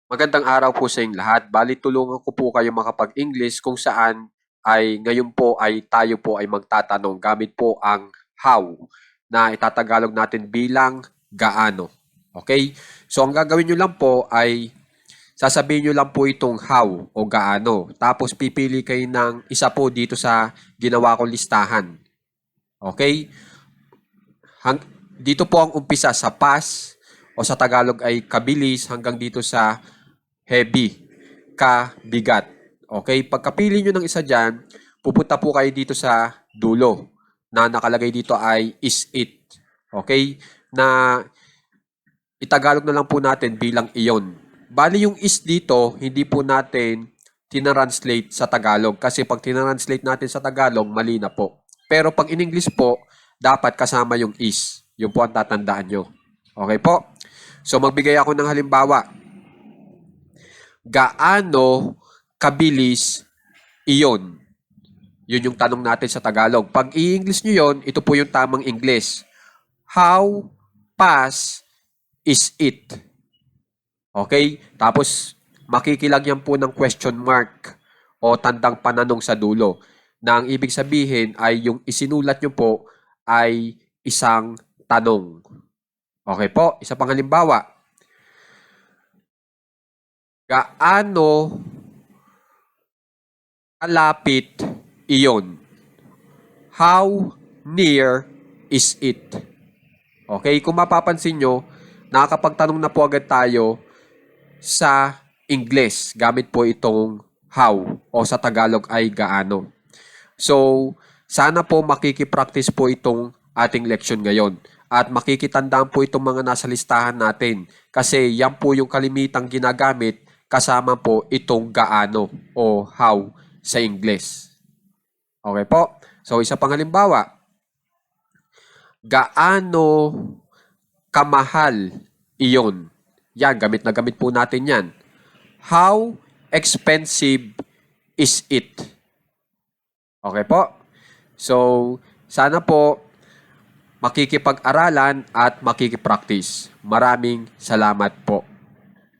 Magandang araw po sa inyong lahat. Bali tulungan ko po kayo makapag-English kung saan ay ngayon po ay tayo po ay magtatanong gamit po ang how na itatagalog natin bilang gaano. Okay? So ang gagawin nyo lang po ay sasabihin nyo lang po itong how o gaano. Tapos pipili kayo ng isa po dito sa ginawa kong listahan. Okay? Dito po ang umpisa sa past o sa Tagalog ay kabilis hanggang dito sa heavy, bigat. Okay? Pagkapili nyo ng isa dyan, pupunta po kayo dito sa dulo na nakalagay dito ay is it. Okay? Na itagalog na lang po natin bilang iyon. Bali yung is dito, hindi po natin tinranslate sa Tagalog kasi pag tinranslate natin sa Tagalog, mali na po. Pero pag in English po, dapat kasama yung is. Yun po ang tatandaan nyo. Okay po? So magbigay ako ng halimbawa. Gaano kabilis iyon? Yun yung tanong natin sa Tagalog. Pag i-English nyo yun, ito po yung tamang English. How fast is it? Okay? Tapos, makikilagyan po ng question mark o tandang pananong sa dulo. Na ang ibig sabihin ay yung isinulat nyo po ay isang tanong. Okay po? Isa pang halimbawa. Gaano kalapit iyon? How near is it? Okay, kung mapapansin nyo, nakakapagtanong na po agad tayo sa English gamit po itong how o sa Tagalog ay gaano. So, sana po makikipractice po itong ating leksyon ngayon at makikitandaan po itong mga nasa listahan natin kasi yan po yung kalimitang ginagamit kasama po itong gaano o how sa English. Okay po? So, isa pang halimbawa. Gaano kamahal iyon? Yan, gamit na gamit po natin yan. How expensive is it? Okay po? So, sana po makikipag-aralan at makikipractice. Maraming salamat po.